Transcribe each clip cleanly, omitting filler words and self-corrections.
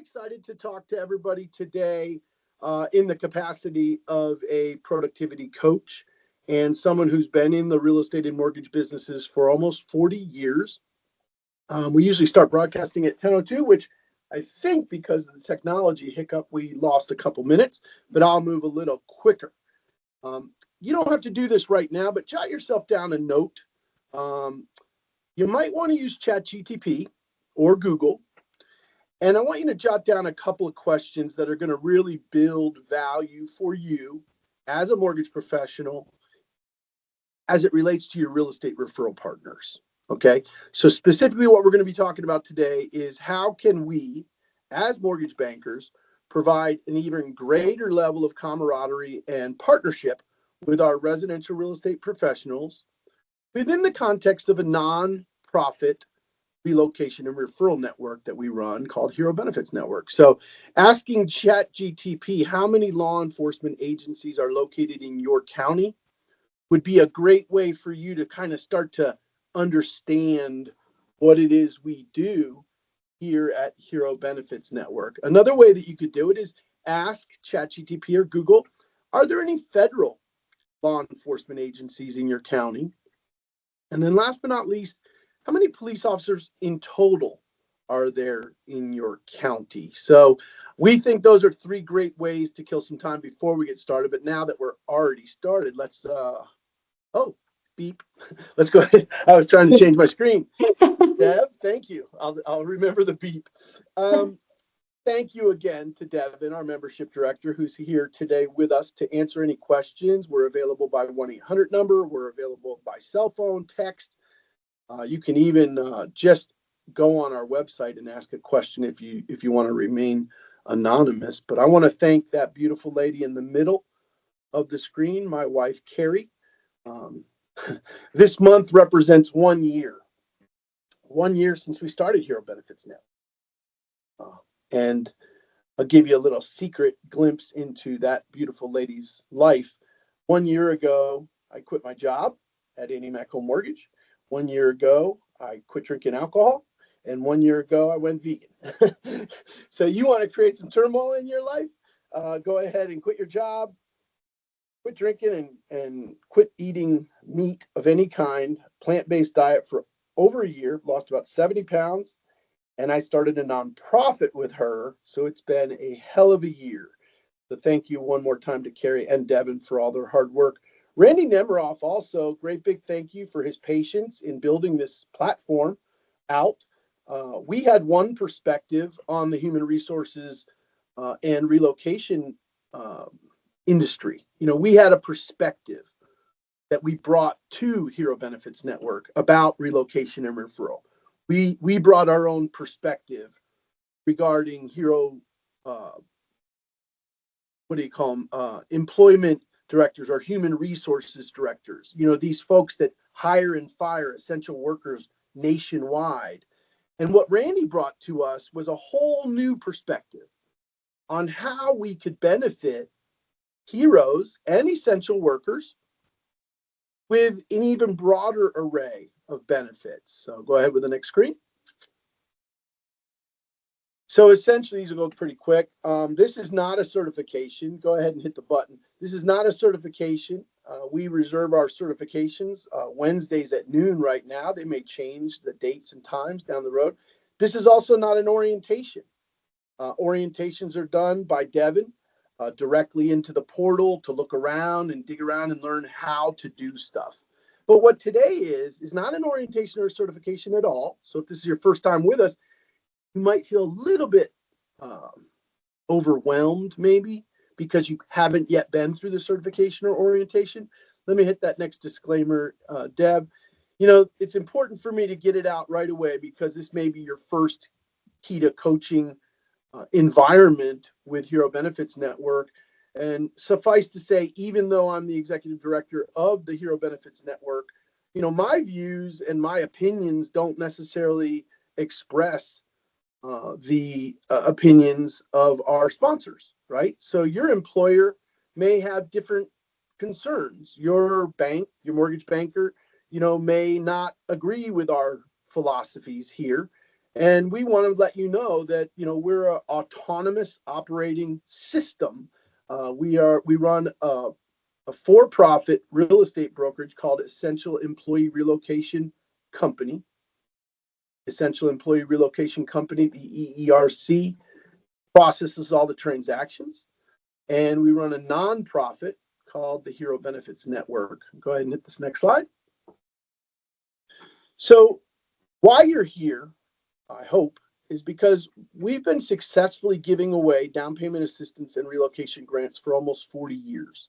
excited to talk to everybody today in the capacity of a productivity coach and someone who's been in the real estate and mortgage businesses for almost 40 years. We usually start broadcasting at 10:02, which I think because of the technology hiccup, we lost a couple minutes, but I'll move a little quicker. You don't have to do this right now, but jot yourself down a note. You might want to use ChatGPT or Google. And I want you to jot down a couple of questions that are going to really build value for you as a mortgage professional as it relates to your real estate referral partners. Okay. So specifically what we're going to be talking about today is how can we, as mortgage bankers, provide an even greater level of camaraderie and partnership with our residential real estate professionals within the context of a non-profit relocation and referral network that we run called Hero Benefits Network. So asking ChatGPT how many law enforcement agencies are located in your county would be a great way for you to kind of start to understand what it is we do here at Hero Benefits Network. Another way that you could do it is ask ChatGPT or Google, are there any federal law enforcement agencies in your county? And then last but not least, how many police officers in total are there in your county? So we think those are three great ways to kill some time before we get started. But now that we're already started, let's, beep. Let's go ahead. I was trying to change my screen. Deb, thank you. I'll remember the beep. Thank you again to Devin, our membership director, who's here today with us to answer any questions. We're available by 1-800 number. We're available by cell phone, text. You can even just go on our website and ask a question if you want to remain anonymous. But I want to thank that beautiful lady in the middle of the screen, my wife, Carrie. This month represents 1 year. 1 year since we started Hero Benefits Now. And I'll give you a little secret glimpse into that beautiful lady's life. 1 year ago, I quit my job at Annie Mac Home Mortgage. 1 year ago, I quit drinking alcohol. And 1 year ago, I went vegan. So you want to create some turmoil in your life? Go ahead and quit your job, quit drinking, and quit eating meat of any kind, plant-based diet for over a year, lost about 70 pounds. And I started a nonprofit with her. So it's been a hell of a year. So thank you one more time to Carrie and Devin for all their hard work. Randy Nemiroff also, great big thank you for his patience in building this platform out. We had one perspective on the human resources and relocation industry. You know, we had a perspective that we brought to Hero Benefits Network about relocation and referral. We brought our own perspective regarding Hero, employment directors or human resources directors. You know, these folks that hire and fire essential workers nationwide. And what Randy brought to us was a whole new perspective on how we could benefit heroes and essential workers with an even broader array of benefits. So go ahead with the next screen. So essentially, these will go pretty quick. This is not a certification. Go ahead and hit the button. This is not a certification. We reserve our certifications Wednesdays at noon right now. They may change the dates and times down the road. This is also not an orientation. Orientations are done by Devin directly into the portal to look around and dig around and learn how to do stuff. But what today is not an orientation or a certification at all. So if this is your first time with us, you might feel a little bit overwhelmed maybe because you haven't yet been through the certification or orientation. Let me hit that next disclaimer, Deb. You know, it's important for me to get it out right away because this may be your first key to coaching environment with Hero Benefits Network. And suffice to say, even though I'm the executive director of the Hero Benefits Network, you know, my views and my opinions don't necessarily express the opinions of our sponsors, right? So your employer may have different concerns. Your bank, your mortgage banker, you know, may not agree with our philosophies here. And we want to let you know that, we're an autonomous operating system. We run a for-profit real estate brokerage called Essential Employee Relocation Company. Essential Employee Relocation Company, the EERC, processes all the transactions. And we run a nonprofit called the Hero Benefits Network. Go ahead and hit this next slide. So why you're here, I hope, is because we've been successfully giving away down payment assistance and relocation grants for almost 40 years.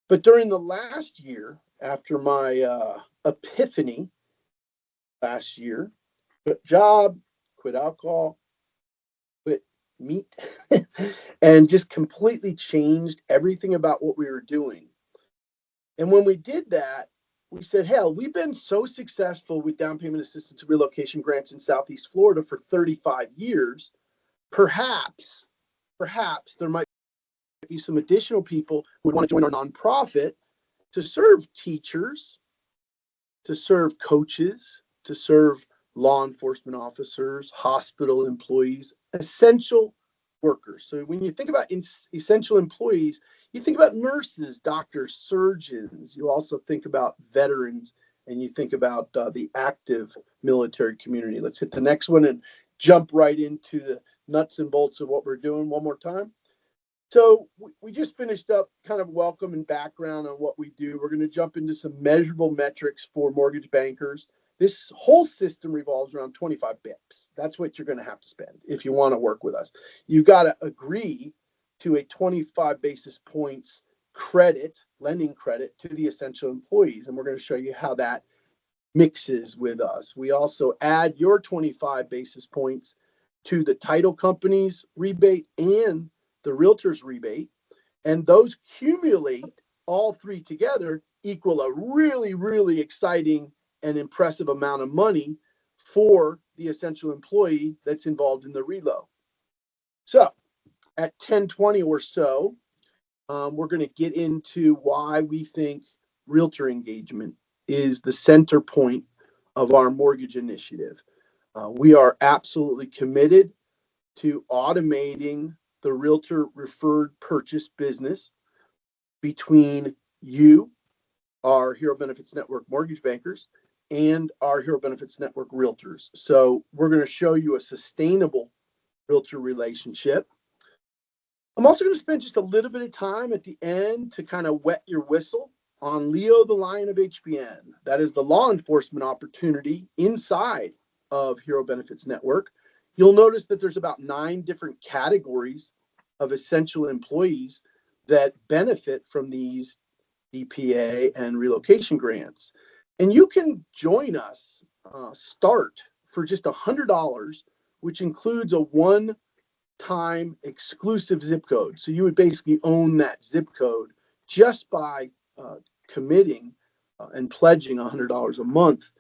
But during the last year, after my epiphany last year, quit job, quit alcohol, quit meat, and just completely changed everything about what we were doing. And when we did that, we said, hell, we've been so successful with down payment assistance and relocation grants in Southeast Florida for 35 years. Perhaps there might be some additional people who would want to join our nonprofit to serve teachers, to serve coaches, to serve law enforcement officers, hospital employees, essential workers. So when you think about essential employees, you think about nurses, doctors, surgeons. You also think about veterans, and you think about the active military community. Let's hit the next one and jump right into the nuts and bolts of what we're doing one more time. So we just finished up kind of welcome and background on what we do. We're going to jump into some measurable metrics for mortgage bankers. This whole system revolves around 25 bips. That's what you're going to have to spend if you want to work with us. You've got to agree to a 25 basis points credit, lending credit to the essential employees. And we're going to show you how that mixes with us. We also add your 25 basis points to the title company's rebate and the realtor's rebate, and those accumulate all three together equal a really, really exciting and impressive amount of money for the essential employee that's involved in the relo. So at 10:20 or so, we're going to get into why we think realtor engagement is the center point of our mortgage initiative. We are absolutely committed to automating the realtor referred purchase business between you, our Hero Benefits Network mortgage bankers, and our Hero Benefits Network realtors. So we're going to show you a sustainable realtor relationship. I'm also going to spend just a little bit of time at the end to kind of wet your whistle on Leo, the Lion of HBN. That is the law enforcement opportunity inside of Hero Benefits Network. You'll notice that there's about 9 different categories of essential employees that benefit from these DPA and relocation grants. And you can join us, start for just $100, which includes a one-time exclusive zip code. So you would basically own that zip code just by committing and pledging $100 a month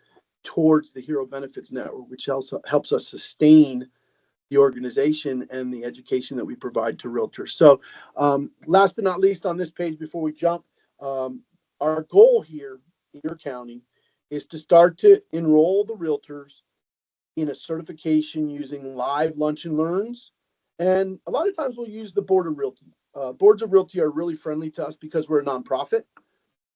towards the Hero Benefits Network, which also helps us sustain the organization and the education that we provide to realtors. So last but not least on this page before we jump, our goal here in your county is to start to enroll the realtors in a certification using live lunch and learns. And a lot of times we'll use the Board of Realty. Boards of Realty are really friendly to us because we're a nonprofit.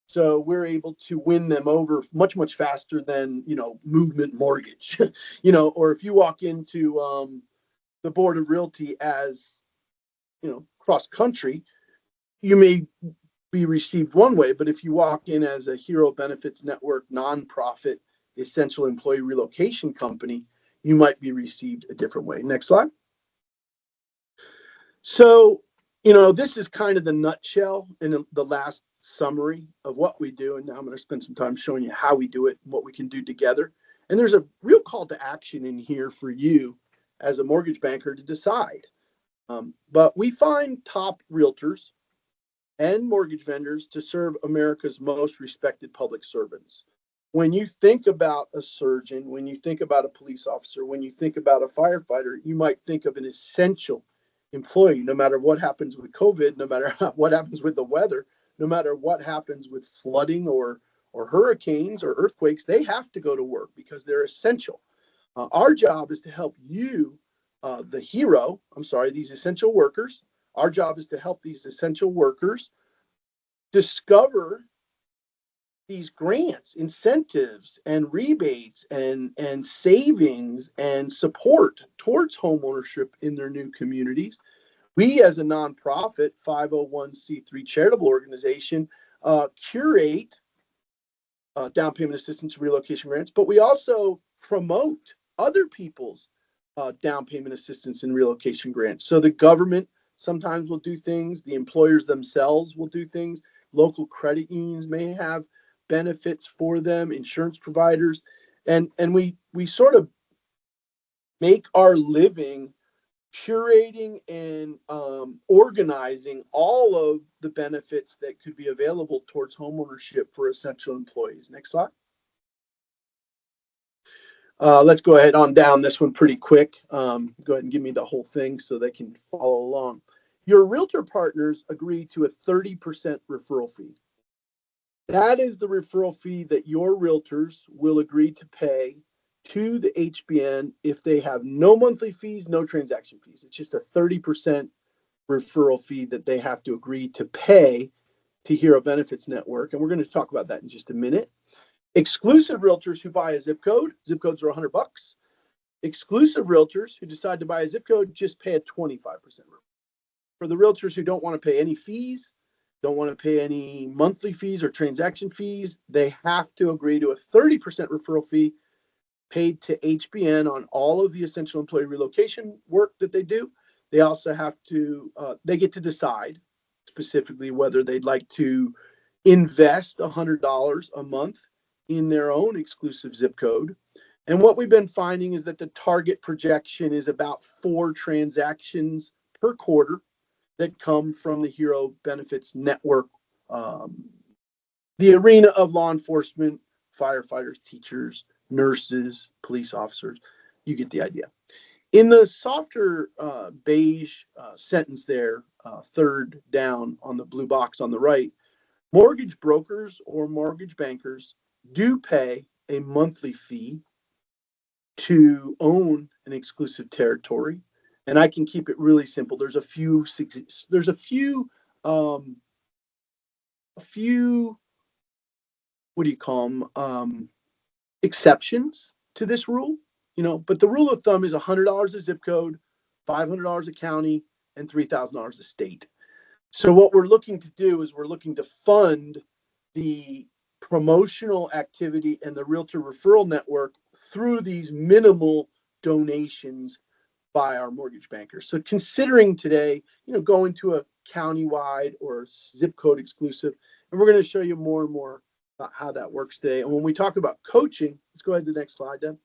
So we're able to win them over much, much faster than, Movement Mortgage, or if you walk into the Board of Realty as, cross country, you may be received one way, but if you walk in as a Hero Benefits Network nonprofit essential employee relocation company, you might be received a different way. Next slide. So, this is kind of the nutshell in the last summary of what we do. And now I'm going to spend some time showing you how we do it and what we can do together. And there's a real call to action in here for you as a mortgage banker to decide. But we find top realtors and mortgage vendors to serve America's most respected public servants. When you think about a surgeon, when you think about a police officer, when you think about a firefighter, you might think of an essential employee. No matter what happens with COVID, no matter what happens with the weather, no matter what happens with flooding or hurricanes or earthquakes, they have to go to work because they're essential. Our job is to help you, these essential workers. Our job is to help these essential workers discover these grants, incentives, and rebates and savings and support towards homeownership in their new communities. We, as a nonprofit 501c3 charitable organization, curate down payment assistance and relocation grants, but we also promote other people's down payment assistance and relocation grants. So the government sometimes will do things, the employers themselves will do things, local credit unions may have benefits for them, insurance providers, and we sort of make our living curating and organizing all of the benefits that could be available towards homeownership for essential employees. Next slide. Let's go ahead on down this one pretty quick. Go ahead and give me the whole thing so they can follow along. Your realtor partners agree to a 30% referral fee. That is the referral fee that your realtors will agree to pay to the HBN if they have no monthly fees, no transaction fees. It's just a 30% referral fee that they have to agree to pay to Hero Benefits Network. And we're going to talk about that in just a minute. Exclusive realtors who buy a zip codes are $100. Exclusive realtors who decide to buy a zip code just pay a 25% referral. For the realtors who don't want to pay any fees, don't want to pay any monthly fees or transaction fees, they have to agree to a 30% referral fee paid to HBN on all of the essential employee relocation work that they do. They also have to, they get to decide specifically whether they'd like to invest $100 a month in their own exclusive zip code. And what we've been finding is that the target projection is about 4 transactions per quarter that come from the Hero Benefits Network, the arena of law enforcement, firefighters, teachers, nurses, police officers. You get the idea. In the softer beige sentence there, third down on the blue box on the right, mortgage brokers or mortgage bankers do pay a monthly fee to own an exclusive territory. And I can keep it really simple. There's a few what do you call them? Exceptions to this rule, but the rule of thumb is $100 a zip code, $500 a county, and $3,000 a state. So what we're looking to do is we're looking to fund the promotional activity and the realtor referral network through these minimal donations by our mortgage bankers. So considering today, going to a countywide or zip code exclusive, and we're going to show you more and more about how that works today. And when we talk about coaching, let's go ahead to the next slide, Deb.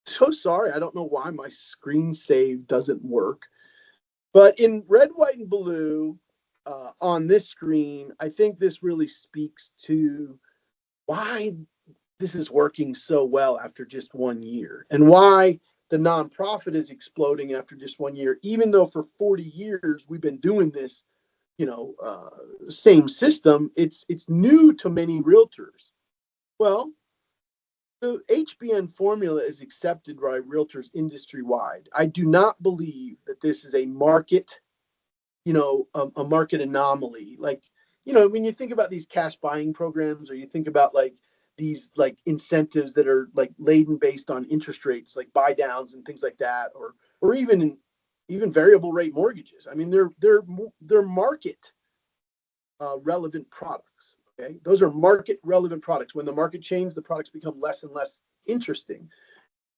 So sorry, I don't know why my screen save doesn't work. But in red, white, and blue on this screen, I think this really speaks to why this is working so well after just 1 year and why the nonprofit is exploding after just 1 year, even though for 40 years we've been doing this, same system. It's new to many realtors. Well, the HBN formula is accepted by realtors industry-wide. I do not believe that this is a market, a market anomaly. Like, when you think about these cash buying programs, or you think about these incentives that are laden based on interest rates, like buy downs and things like that, or even variable rate mortgages. I mean, they're market relevant products. Okay, those are market relevant products. When the market changes, the products become less and less interesting.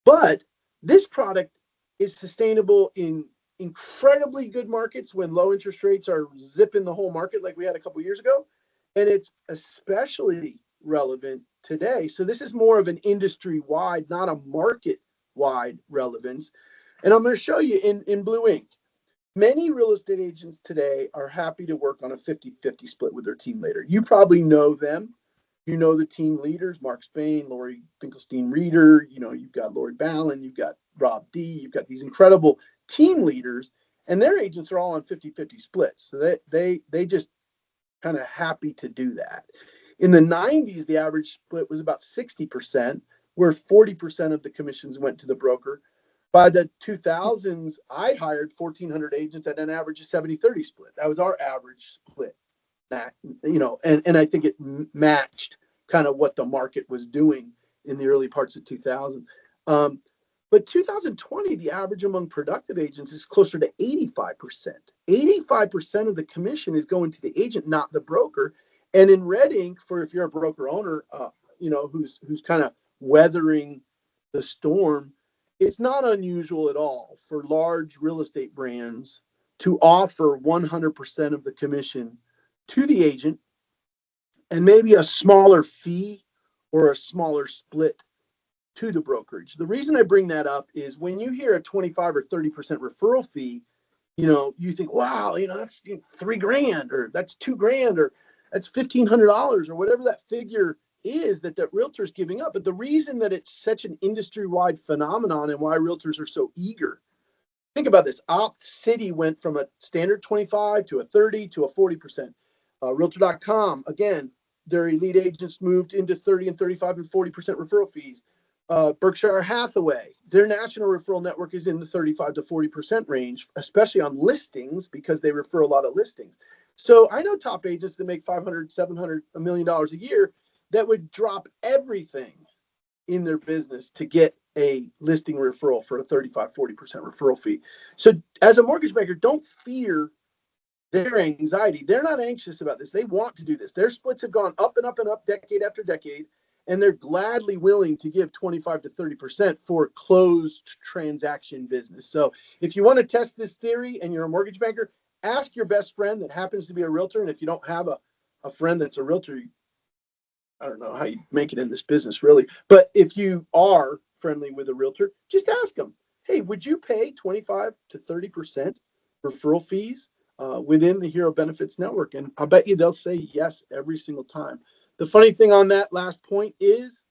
But this product is sustainable in incredibly good markets when low interest rates are zipping the whole market like we had a couple years ago, and it's especially relevant today. So this is more of an industry-wide, not a market-wide relevance. And I'm going to show you in blue ink. Many real estate agents today are happy to work on a 50-50 split with their team leader. You probably know them. You know the team leaders, Mark Spain, Lori Finkelstein-Reeder, you've got Lori Ballin, you've got Rob D, you've got these incredible team leaders, and their agents are all on 50-50 splits. So they just kind of happy to do that. In the 90s, the average split was about 60%, where 40% of the commissions went to the broker. By the 2000s, I hired 1,400 agents at an average of 70-30 split. That was our average split. That, and I think it matched kind of what the market was doing in the early parts of 2000. But 2020, the average among productive agents is closer to 85%. 85% of the commission is going to the agent, not the broker. And in red ink, for if you're a broker owner, who's kind of weathering the storm, it's not unusual at all for large real estate brands to offer 100% of the commission to the agent and maybe a smaller fee or a smaller split to the brokerage. The reason I bring that up is when you hear a 25 or 30% referral fee, you think, wow, that's $3,000 or that's $2,000 or that's $1,500 or whatever that figure is that realtor's giving up. But the reason that it's such an industry-wide phenomenon and why realtors are so eager, think about this. Opt City went from a standard 25 to a 30 to a 40%. Realtor.com, again, their elite agents moved into 30 and 35 and 40% referral fees. Berkshire Hathaway, their national referral network is in the 35 to 40% range, especially on listings because they refer a lot of listings. So I know top agents that make $500, $700, $1 million a year that would drop everything in their business to get a listing referral for a 35, 40% referral fee. So as a mortgage banker, don't fear their anxiety. They're not anxious about this. They want to do this. Their splits have gone up and up and up decade after decade, and they're gladly willing to give 25 to 30% for closed transaction business. So if you want to test this theory and you're a mortgage banker, ask your best friend that happens to be a realtor. And if you don't have a friend that's a realtor, I don't know how you make it in this business, really. But if you are friendly with a realtor, just ask them, hey, would you pay 25 to 30% referral fees within the Hero Benefits Network? And I bet you they'll say yes every single time. The funny thing on that last point is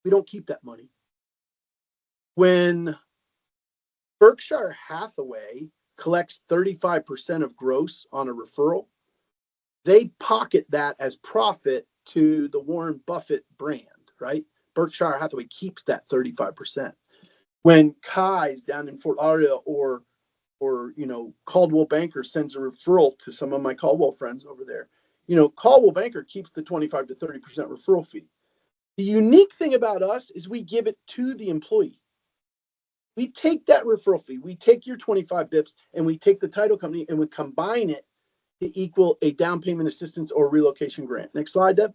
we don't keep that money. When Berkshire Hathaway collects 35% of gross on a referral, they pocket that as profit to the Warren Buffett brand, right? Berkshire Hathaway keeps that 35%. When Kai's down in Fort Lauderdale or Caldwell Banker sends a referral to some of my Caldwell friends over there, Caldwell Banker keeps the 25 to 30% referral fee. The unique thing about us is we give it to the employee. We take that referral fee, we take your 25 bips, and we take the title company and we combine it to equal a down payment assistance or relocation grant. Next slide, Deb.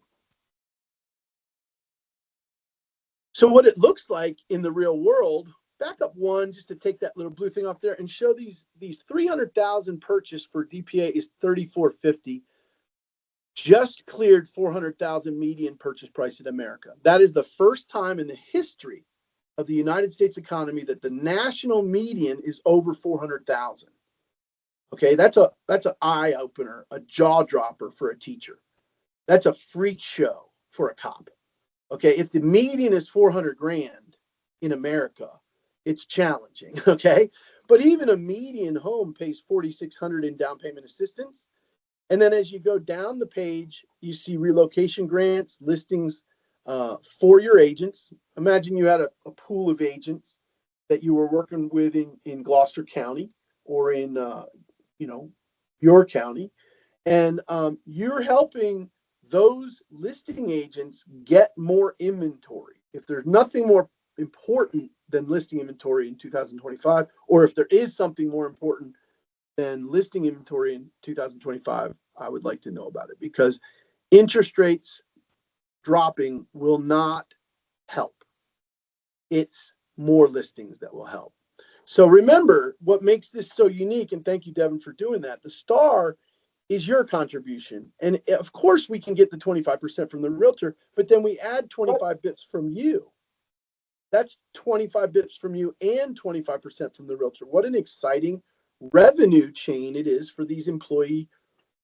So what it looks like in the real world, back up one just to take that little blue thing off there and show these 300,000 purchase for DPA is $3,450. Just cleared 400,000 median purchase price in America. That is the first time in the history of the United States economy that the national median is over 400,000. Okay, that's an eye opener, a jaw dropper for a teacher. That's a freak show for a cop. Okay, if the median is 400 grand in America, it's challenging. Okay, but even a median home pays 4,600 in down payment assistance. And then as you go down the page, you see relocation grants, listings for your agents. Imagine you had a pool of agents that you were working with in Gloucester County or in your county, and you're helping those listing agents get more inventory. If there's nothing more important than listing inventory in 2025, or if there is something more important than listing inventory in 2025, I would like to know about it, because interest rates dropping will not help. It's more listings that will help. So remember what makes this so unique, and thank you, Devin, for doing that. The star is your contribution. And of course we can get the 25% from the realtor, but then we add 25 bips from you. That's 25 bips from you and 25% from the realtor. What an exciting revenue chain it is for these employee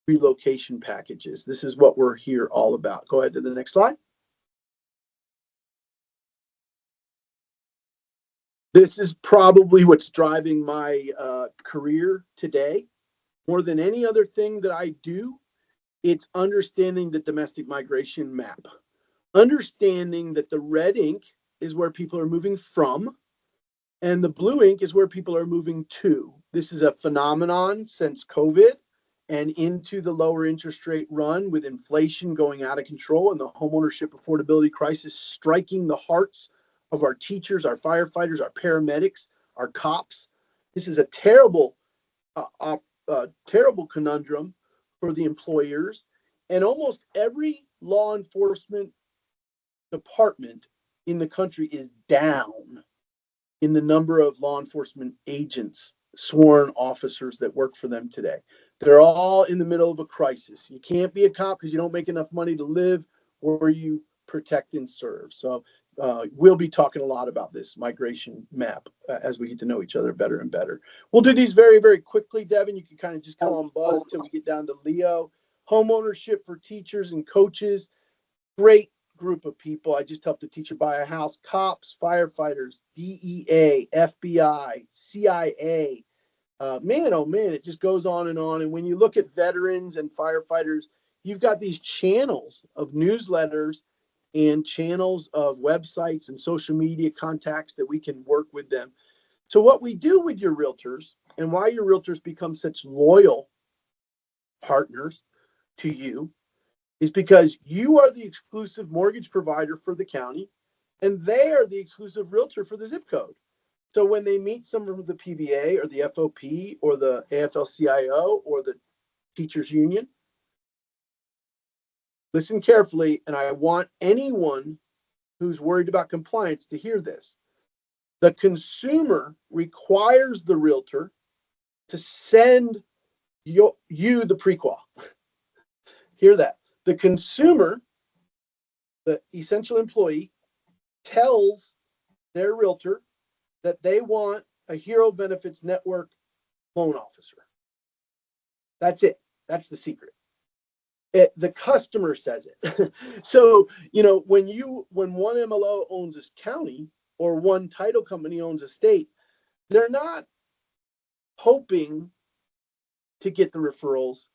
relocation packages. This is what we're here all about. Go ahead to the next slide. This is probably what's driving my career today. More than any other thing that I do, it's understanding the domestic migration map. Understanding that the red ink is where people are moving from, and the blue ink is where people are moving to. This is a phenomenon since COVID and into the lower interest rate run, with inflation going out of control and the homeownership affordability crisis striking the hearts of our teachers, our firefighters, our paramedics, our cops. This is a terrible, terrible conundrum for the employers. And almost every law enforcement department in the country is down in the number of law enforcement agents, sworn officers that work for them today. They're all in the middle of a crisis. You can't be a cop because you don't make enough money to live, or you protect and serve. So we'll be talking a lot about this migration map as we get to know each other better and better. We'll do these very, very quickly, Devin. You can kind of just call them Buzz till we get down to Leo. Homeownership for teachers and coaches. Great group of people. I just helped a teacher buy a house. Cops, firefighters, DEA, FBI, CIA. Man, oh man, it just goes on and on. And when you look at veterans and firefighters, you've got these channels of newsletters and channels of websites and social media contacts that we can work with them. So what we do with your realtors, and why your realtors become such loyal partners to you, is because you are the exclusive mortgage provider for the county, and they are the exclusive realtor for the zip code. So when they meet someone from the PBA or the FOP or the AFL-CIO or the teachers union, listen carefully, and I want anyone who's worried about compliance to hear this. The consumer requires the realtor to send you the pre-qual. Hear that. The consumer, the essential employee, tells their realtor that they want a Hero Benefits Network loan officer. That's it. That's the secret. The customer says it. So, when one MLO owns a county or one title company owns a state, they're not hoping to get the referrals.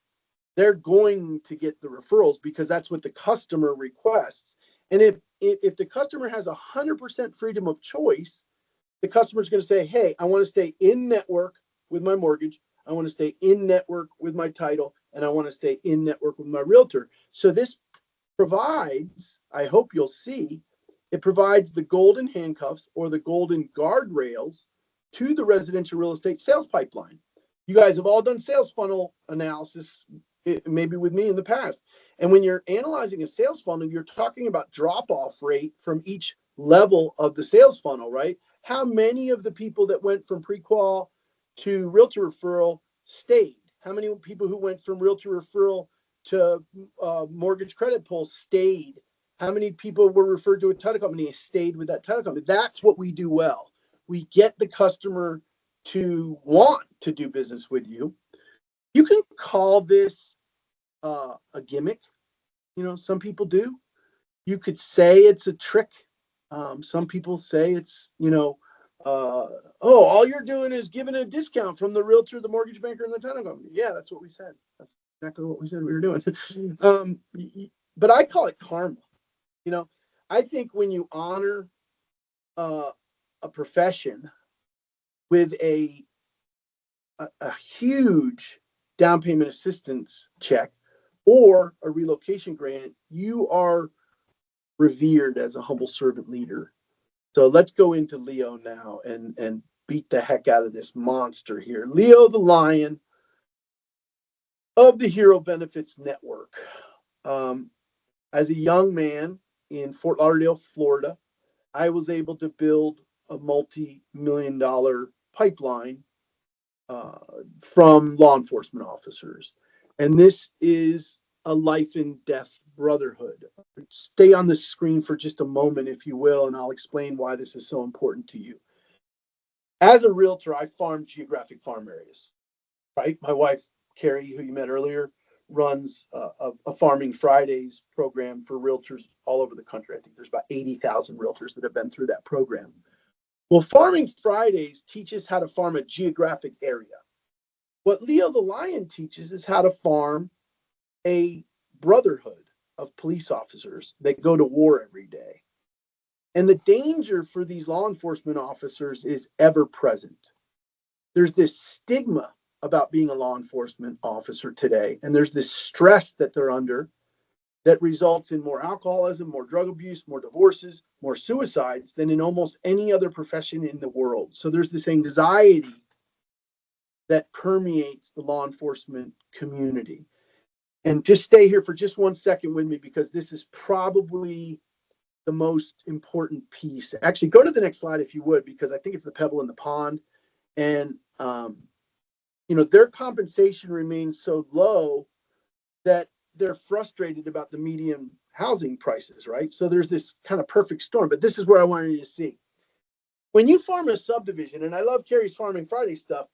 They're going to get the referrals because that's what the customer requests. And if the customer has 100% freedom of choice, the customer's going to say, hey, I want to stay in network with my mortgage. I want to stay in network with my title, and I want to stay in network with my realtor. So this provides, I hope you'll see, it provides the golden handcuffs or the golden guardrails to the residential real estate sales pipeline. You guys have all done sales funnel analysis, maybe with me in the past. And when you're analyzing a sales funnel, you're talking about drop-off rate from each level of the sales funnel, right? How many of the people that went from pre-qual to realtor referral stayed? How many people who went from realtor referral to mortgage credit pull stayed? How many people were referred to a title company and stayed with that title company? That's what we do well. We get the customer to want to do business with you. You can call this a gimmick. Some people do. You could say it's a trick. Some people say it's, all you're doing is giving a discount from the realtor, the mortgage banker, and the title company. Yeah, that's what we said. That's exactly what we said we were doing. But I call it karma. I think when you honor a profession with a huge down payment assistance check or a relocation grant, you are revered as a humble servant leader. So let's go into Leo now and beat the heck out of this monster here. Leo the Lion of the Hero Benefits Network. As a young man in Fort Lauderdale, Florida, I was able to build a multi-million-dollar pipeline from law enforcement officers. And this is a life and death brotherhood. Stay on the screen for just a moment, if you will, and I'll explain why this is so important to you. As a realtor, I farm geographic farm areas, right? My wife, Carrie, who you met earlier, runs a Farming Fridays program for realtors all over the country. I think there's about 80,000 realtors that have been through that program. Well, Farming Fridays teaches how to farm a geographic area. What Leo the Lion teaches is how to farm a brotherhood of police officers that go to war every day. And the danger for these law enforcement officers is ever present. There's this stigma about being a law enforcement officer today, and there's this stress that they're under that results in more alcoholism, more drug abuse, more divorces, more suicides than in almost any other profession in the world. So there's this anxiety that permeates the law enforcement community. And just stay here for just 1 second with me, because this is probably the most important piece. Actually, go to the next slide if you would, because I think it's the pebble in the pond. And, their compensation remains so low that they're frustrated about the median housing prices, right? So there's this kind of perfect storm, but this is where I wanted you to see. When you farm a subdivision, and I love Carrie's Farming Friday stuff,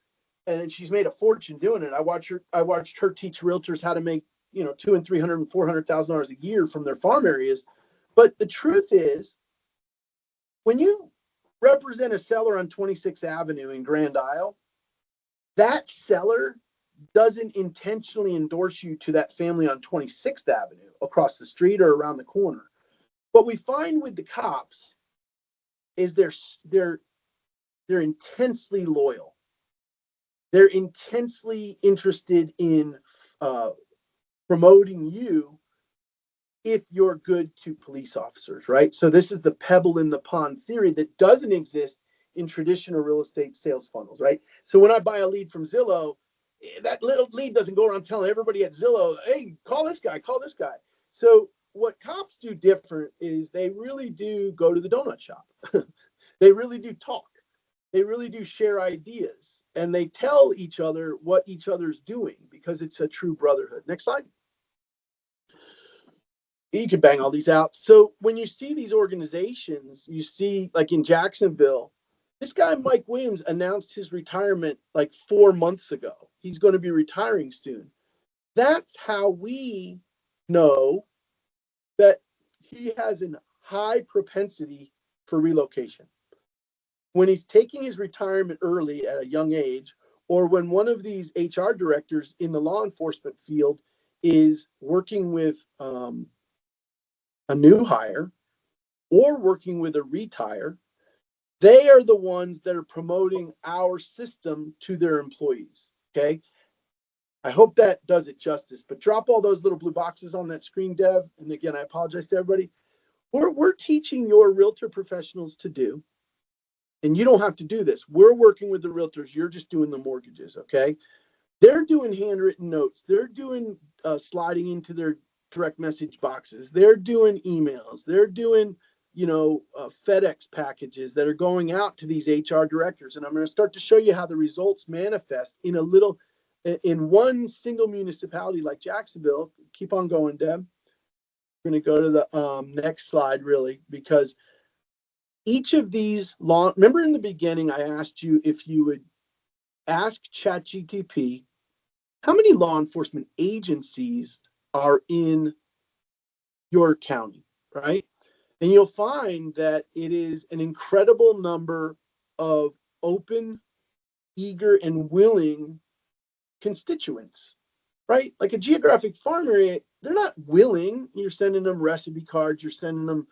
and she's made a fortune doing it. I watched her teach realtors how to make, $200,000 and $300,000 and $400,000 a year from their farm areas. But the truth is, when you represent a seller on 26th Avenue in Grand Isle, that seller doesn't intentionally endorse you to that family on 26th Avenue across the street or around the corner. What we find with the cops is they're intensely loyal. They're intensely interested in promoting you if you're good to police officers, right? So this is the pebble in the pond theory that doesn't exist in traditional real estate sales funnels, right? So when I buy a lead from Zillow, that little lead doesn't go around telling everybody at Zillow, hey, call this guy, call this guy. So what cops do different is they really do go to the donut shop. They really do talk. They really do share ideas, and they tell each other what each other's doing, because it's a true brotherhood. Next slide. You can bang all these out. So when you see these organizations, you see, like in Jacksonville, this guy, Mike Williams, announced his retirement like 4 months ago. He's going to be retiring soon. That's how we know that he has a high propensity for relocation. When he's taking his retirement early at a young age, or when one of these HR directors in the law enforcement field is working with a new hire or working with a retire, they are the ones that are promoting our system to their employees. Okay. I hope that does it justice, but drop all those little blue boxes on that screen, Dev. And again, I apologize to everybody. We're teaching your realtor professionals to do, and you don't have to do this. We're working with the realtors. You're just doing the mortgages. Okay. They're doing handwritten notes. They're doing sliding into their direct message boxes. They're doing emails. They're doing, FedEx packages that are going out to these HR directors. And I'm going to start to show you how the results manifest in one single municipality like Jacksonville. Keep on going, Deb. We're going to go to the next slide, really, because each of these remember in the beginning, I asked you if you would ask ChatGPT, how many law enforcement agencies are in your county, right? And you'll find that it is an incredible number of open, eager, and willing constituents, right? Like a geographic farm area, they're not willing. You're sending them recipe cards, you're sending them,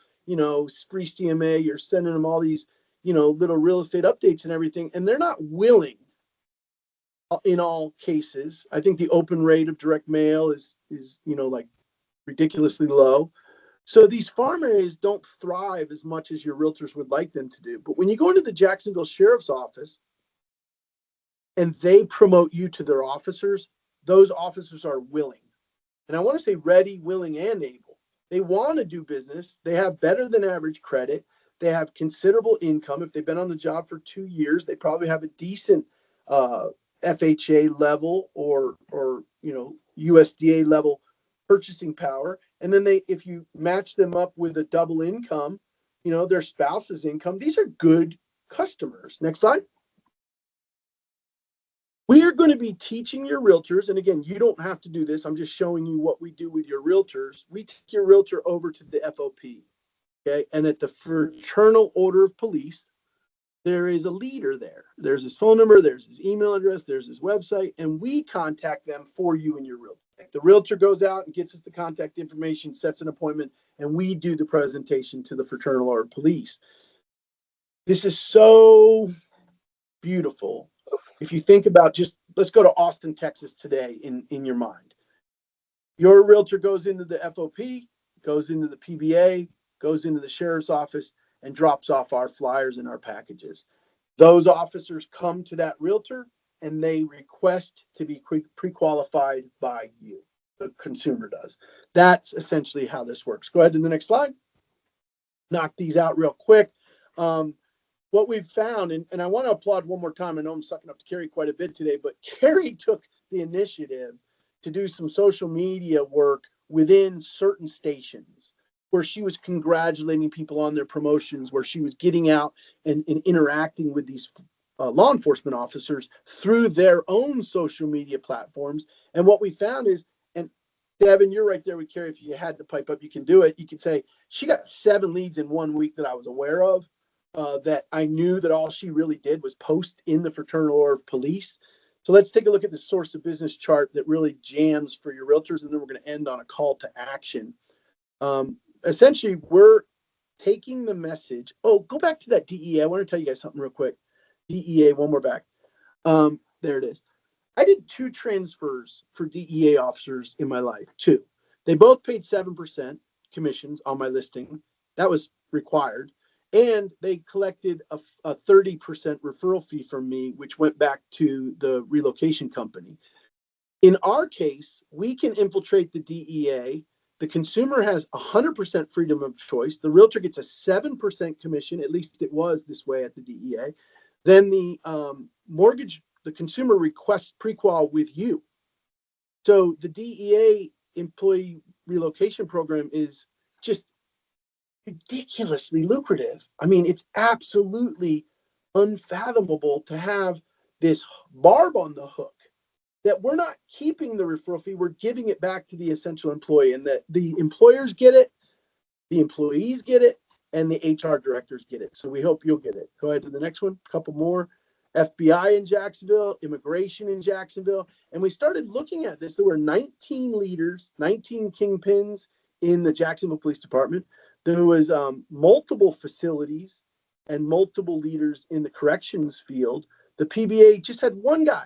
free CMA, you're sending them all these, little real estate updates and everything, and they're not willing in all cases. I think the open rate of direct mail is like ridiculously low. So these farm areas don't thrive as much as your realtors would like them to do. But when you go into the Jacksonville Sheriff's Office and they promote you to their officers, those officers are willing. And I want to say ready, willing, and able. They want to do business. They have better than average credit. They have considerable income. If they've been on the job for 2 years, they probably have a decent FHA level or USDA level purchasing power. And then if you match them up with a double income, their spouse's income, these are good customers. Next slide. We are going to be teaching your realtors, and again, you don't have to do this. I'm just showing you what we do with your realtors. We take your realtor over to the FOP, okay? And at the Fraternal Order of Police, there is a leader there. There's his phone number, there's his email address, there's his website, and we contact them for you and your realtor. The realtor goes out and gets us the contact information, sets an appointment, and we do the presentation to the fraternal order police. This is so beautiful. If you think about just, let's go to Austin, Texas today in your mind. Your realtor goes into the FOP, goes into the PBA, goes into the sheriff's office, and drops off our flyers and our packages. Those officers come to that realtor and they request to be pre-qualified by you. The consumer does. That's essentially how this works. Go ahead to the next slide. Knock these out real quick. What we've found, and I want to applaud one more time. I know I'm sucking up to Carrie quite a bit today, but Carrie took the initiative to do some social media work within certain stations where she was congratulating people on their promotions, where she was getting out and interacting with these law enforcement officers through their own social media platforms. And what we found is, and Devin, you're right there with Carrie. If you had to pipe up, you can do it. You could say she got 7 leads in 1 week that I was aware of, that I knew that all she really did was post in the Fraternal Order of Police. So let's take a look at the source of business chart that really jams for your realtors, and then we're going to end on a call to action. Essentially, we're taking the message. Oh, go back to that DEA. I want to tell you guys something real quick. DEA, one more back. There it is. I did 2 transfers for DEA officers in my life, 2. They both paid 7% commissions on my listing. That was required. And they collected a 30% referral fee from me, which went back to the relocation company. In our case, we can infiltrate the DEA. The consumer has 100% freedom of choice. The realtor gets a 7% commission, at least it was this way at the DEA. Then the the consumer requests pre-qual with you. So the DEA employee relocation program is just ridiculously lucrative. I mean, it's absolutely unfathomable to have this barb on the hook that we're not keeping the referral fee, we're giving it back to the essential employee, and that the employers get it, the employees get it, and the HR directors get it. So we hope you'll get it. Go ahead to the next one. A couple more. FBI in Jacksonville, immigration in Jacksonville. And we started looking at this. There were 19 leaders, 19 kingpins in the Jacksonville Police Department. There was multiple facilities and multiple leaders in the corrections field. The PBA just had one guy,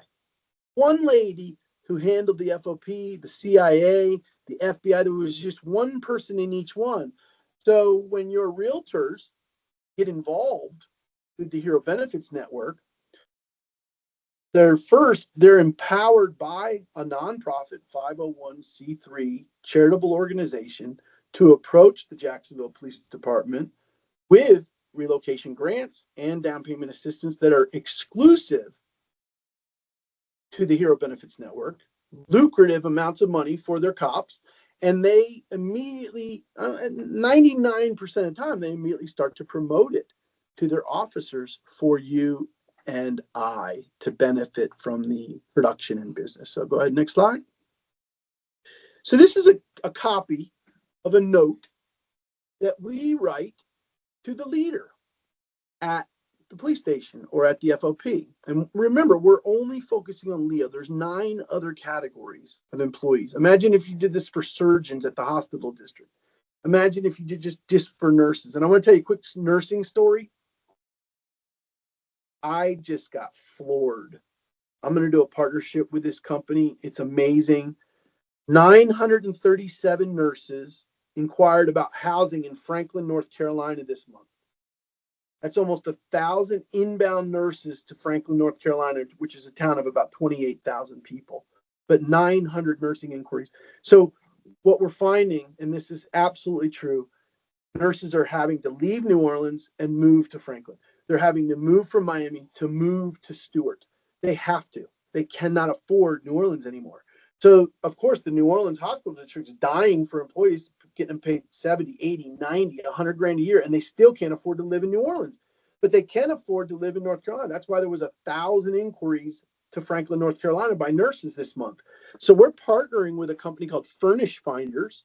one lady who handled the FOP, the CIA, the FBI. There was just one person in each one. So when your realtors get involved with the Hero Benefits Network, they're empowered by a nonprofit 501c3 charitable organization to approach the Jacksonville Police Department with relocation grants and down payment assistance that are exclusive to the Hero Benefits Network, lucrative amounts of money for their cops, and they immediately, 99% of the time, they immediately start to promote it to their officers for you and I to benefit from the production and business. So go ahead, next slide. So this is a copy of a note that we write to the leader at the police station or at the FOP. And remember, we're only focusing on Leo. There's 9 other categories of employees. Imagine if you did this for surgeons at the hospital district. Imagine if you did just for nurses. And I want to tell you a quick nursing story. I just got floored. I'm going to do a partnership with this company. It's amazing. 937 nurses inquired about housing in Franklin, North Carolina this month. That's almost 1,000 inbound nurses to Franklin, North Carolina, which is a town of about 28,000 people, but 900 nursing inquiries. So what we're finding, and this is absolutely true, nurses are having to leave New Orleans and move to Franklin. They're having to move from Miami to move to Stewart. They have to. They cannot afford New Orleans anymore. So, of course, the New Orleans hospital district is dying for employees, getting them paid 70, 80, 90, 100 grand a year, and they still can't afford to live in New Orleans. But they can afford to live in North Carolina. That's why there was 1,000 inquiries to Franklin, North Carolina by nurses this month. So we're partnering with a company called Furnish Finders,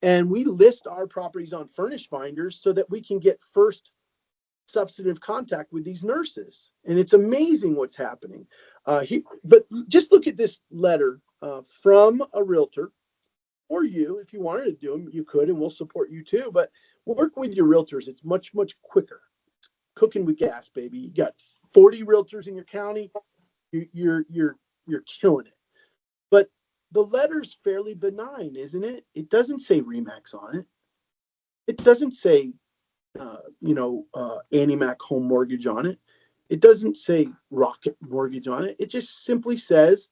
and we list our properties on Furnish Finders so that we can get first substantive contact with these nurses. And it's amazing what's happening. But just look at this letter from a realtor, or you, if you wanted to do them, you could, and we'll support you too. But work with your realtors. It's much, much quicker. Cooking with gas, baby. You got 40 realtors in your county. You're killing it. But the letter's fairly benign, isn't it? It doesn't say Remax on it. It doesn't say, Annie Mac Home Mortgage on it. It doesn't say Rocket Mortgage on it. It just simply says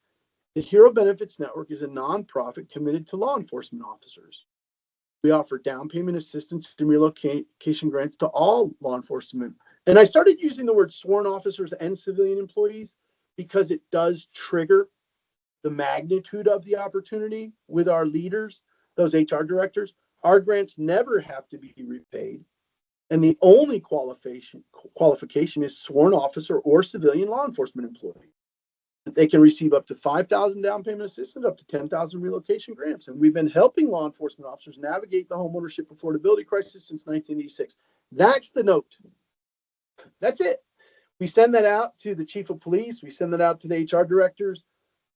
the Hero Benefits Network is a nonprofit committed to law enforcement officers. We offer down payment assistance and relocation grants to all law enforcement. And I started using the word sworn officers and civilian employees because it does trigger the magnitude of the opportunity with our leaders, those HR directors. Our grants never have to be repaid. And the only qualification is sworn officer or civilian law enforcement employee. They can receive up to $5,000 down payment assistance, up to $10,000 relocation grants. And we've been helping law enforcement officers navigate the homeownership affordability crisis since 1986. That's the note. That's it. We send that out to the chief of police. We send that out to the HR directors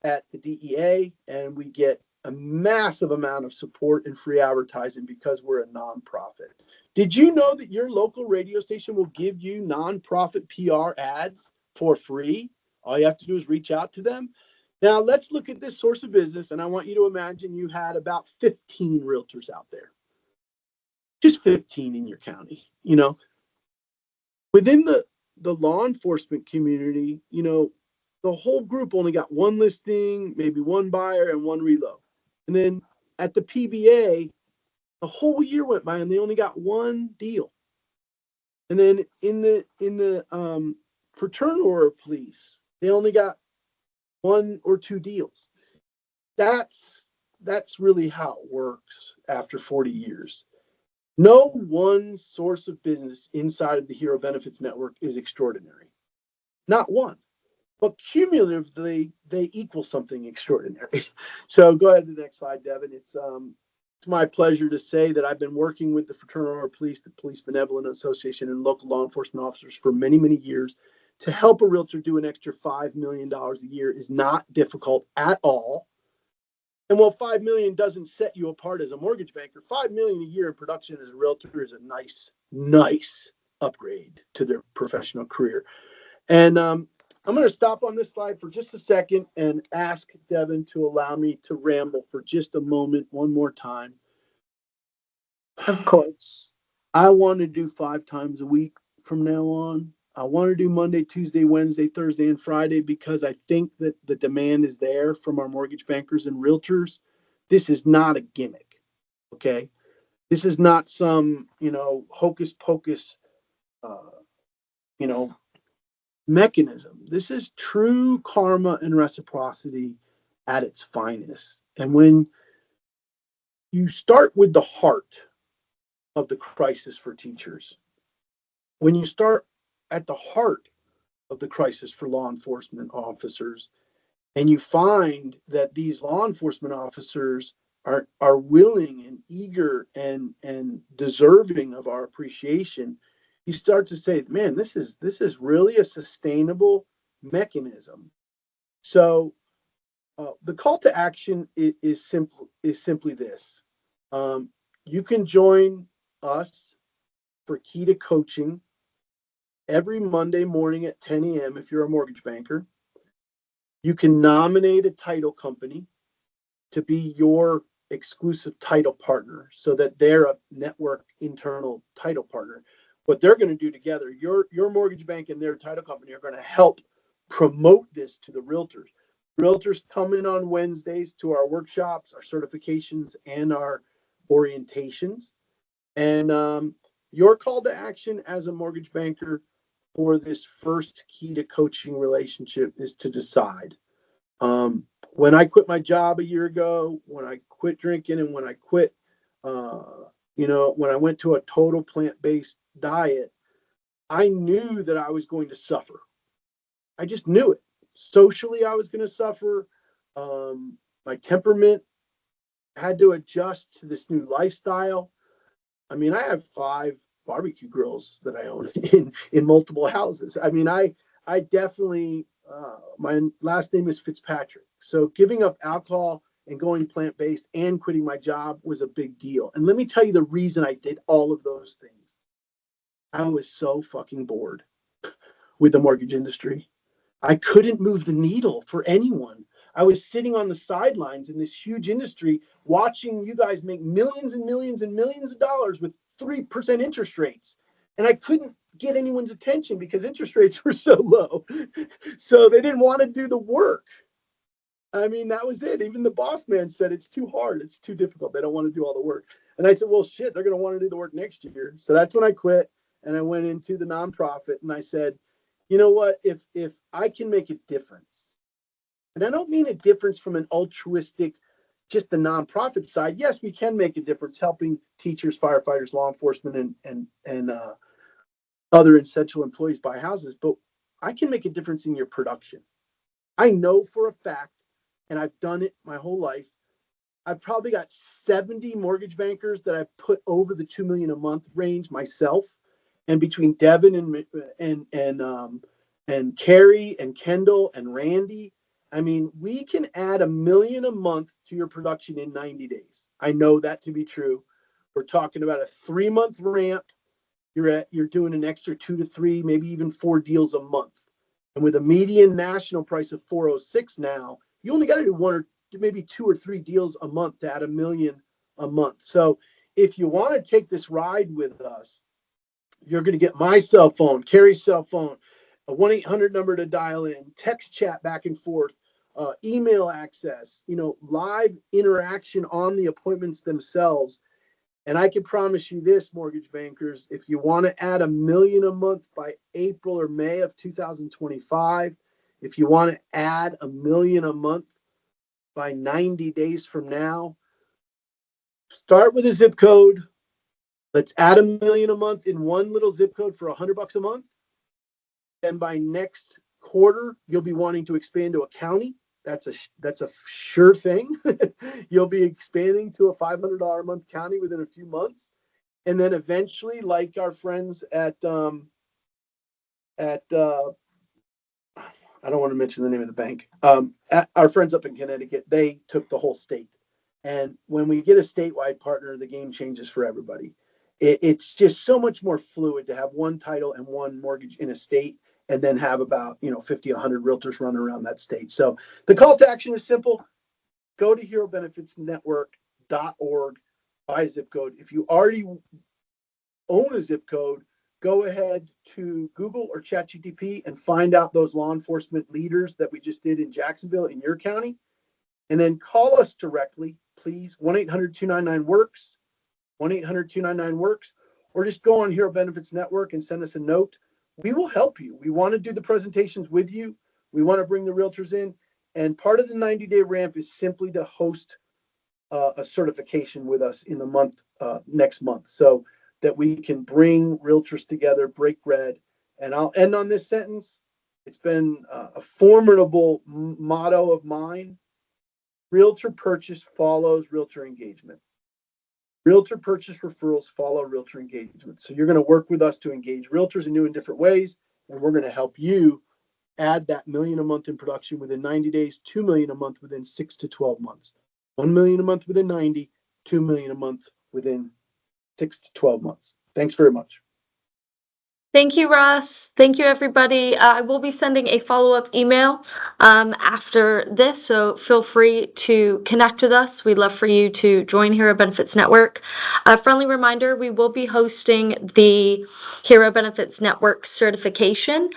at the DEA, and we get a massive amount of support and free advertising because we're a nonprofit. Did you know that your local radio station will give you nonprofit PR ads for free? All you have to do is reach out to them. Now, let's look at this source of business, and I want you to imagine you had about 15 realtors out there. Just 15 in your county. Within the law enforcement community, the whole group only got one listing, maybe one buyer and one reload. And then at the PBA, the whole year went by and they only got one deal. And then in the fraternal police, they only got one or two deals. That's really how it works after 40 years. No one source of business inside of the Hero Benefits Network is extraordinary. Not one. But cumulatively, they equal something extraordinary. So go ahead to the next slide, Devin. It's my pleasure to say that I've been working with the Fraternal Police, the Police Benevolent Association, and local law enforcement officers for many, many years. To help a realtor do an extra $5 million a year is not difficult at all. And while $5 million doesn't set you apart as a mortgage banker, $5 million a year in production as a realtor is a nice upgrade to their professional career. And I'm going to stop on this slide for just a second and ask Devin to allow me to ramble for just a moment, one more time. Of course. I want to do 5 times a week from now on. I want to do Monday, Tuesday, Wednesday, Thursday, and Friday because I think that the demand is there from our mortgage bankers and realtors. This is not a gimmick, okay? This is not some, hocus pocus, mechanism. This is true karma and reciprocity at its finest. And when you start with the heart of the crisis for teachers, when you start at the heart of the crisis for law enforcement officers, and you find that these law enforcement officers are willing and eager and deserving of our appreciation, you start to say, man, this is really a sustainable mechanism. So the call to action is simply this. You can join us for Key to Coaching every Monday morning at 10 a.m. if you're a mortgage banker. You can nominate a title company to be your exclusive title partner so that they're a network internal title partner. What they're going to do together, your mortgage bank and their title company are going to help promote this to the realtors. Realtors come in on Wednesdays to our workshops, our certifications, and our orientations. And your call to action as a mortgage banker for this first Key to Coaching relationship is to decide. When I quit my job a year ago, when I quit drinking, and when I quit, when I went to a total plant-based diet, I knew that I was going to suffer. I just knew it. Socially, I was going to suffer. My temperament had to adjust to this new lifestyle. I mean, I have 5 barbecue grills that I own in multiple houses. I mean, I definitely My last name is Fitzpatrick. So giving up alcohol and going plant-based and quitting my job was a big deal. And let me tell you the reason I did all of those things. I was so fucking bored with the mortgage industry. I couldn't move the needle for anyone. I was sitting on the sidelines in this huge industry watching you guys make millions and millions and millions of dollars with 3% interest rates. And I couldn't get anyone's attention because interest rates were so low. So they didn't want to do the work. I mean, that was it. Even the boss man said it's too hard. It's too difficult. They don't want to do all the work. And I said, well, shit, they're going to want to do the work next year. So that's when I quit and I went into the nonprofit and I said, you know what, if I can make a difference, and I don't mean a difference from an altruistic, just the nonprofit side. Yes, we can make a difference helping teachers, firefighters, law enforcement, and other essential employees buy houses, but I can make a difference in your production. I know for a fact, and I've done it my whole life, I've probably got 70 mortgage bankers that I've put over the 2 million a month range myself. And between Devin and Carrie and Kendall and Randy, I mean, we can add $1 million a month to your production in 90 days. I know that to be true. We're talking about a 3-month ramp. You're doing an extra 2 to 3, maybe even 4 deals a month. And with a median national price of 406 now, you only got to do 1 or maybe 2 or 3 deals a month to add $1 million a month. So if you want to take this ride with us, you're going to get my cell phone, Carrie's cell phone, a 1-800 number to dial in, text chat back and forth, email access, live interaction on the appointments themselves. And I can promise you this, mortgage bankers, if you want to add $1 million a month by April or May of 2025, if you want to add $1 million a month by 90 days from now, start with a zip code. Let's add $1 million a month in one little zip code for $100 a month. Then by next quarter, you'll be wanting to expand to a county. That's a sure thing. You'll be expanding to a $500 a month county within a few months. And then eventually, like our friends at I don't want to mention the name of the bank. Our friends up in Connecticut, they took the whole state. And when we get a statewide partner, the game changes for everybody. It's just so much more fluid to have one title and one mortgage in a state and then have about 50, 100 realtors run around that state. So the call to action is simple. Go to herobenefitsnetwork.org, buy a zip code. If you already own a zip code, go ahead to Google or ChatGPT and find out those law enforcement leaders that we just did in Jacksonville in your county. And then call us directly, please, 1-800-299-WORKS, 1-800-299-WORKS, or just go on Hero Benefits Network and send us a note. We will help you. We want to do the presentations with you. We want to bring the realtors in. And part of the 90-day ramp is simply to host a certification with us in the month, next month, so that we can bring realtors together, break bread. And I'll end on this sentence. It's been a formidable motto of mine. Realtor purchase follows realtor engagement. Realtor purchase referrals follow realtor engagement. So you're going to work with us to engage realtors in new and different ways, and we're going to help you add that $1 million a month in production within 90 days, $2 million a month within 6 to 12 months, $1 million a month within 90, $2 million a month within 6 to 12 months. Thanks very much. Thank you, Russ. Thank you, everybody. I will be sending a follow-up email after this, so feel free to connect with us. We'd love for you to join Hero Benefits Network. A friendly reminder, we will be hosting the Hero Benefits Network certification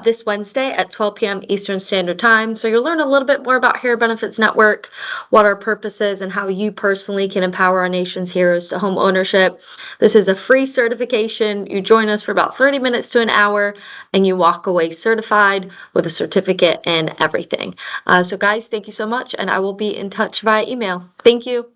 this Wednesday at 12 p.m. Eastern Standard Time. So you'll learn a little bit more about Hero Benefits Network, what our purpose is, and how you personally can empower our nation's heroes to home ownership. This is a free certification. You join us for about 30 minutes to an hour, and you walk away certified with a certificate and everything. So guys, thank you so much, and I will be in touch via email. Thank you.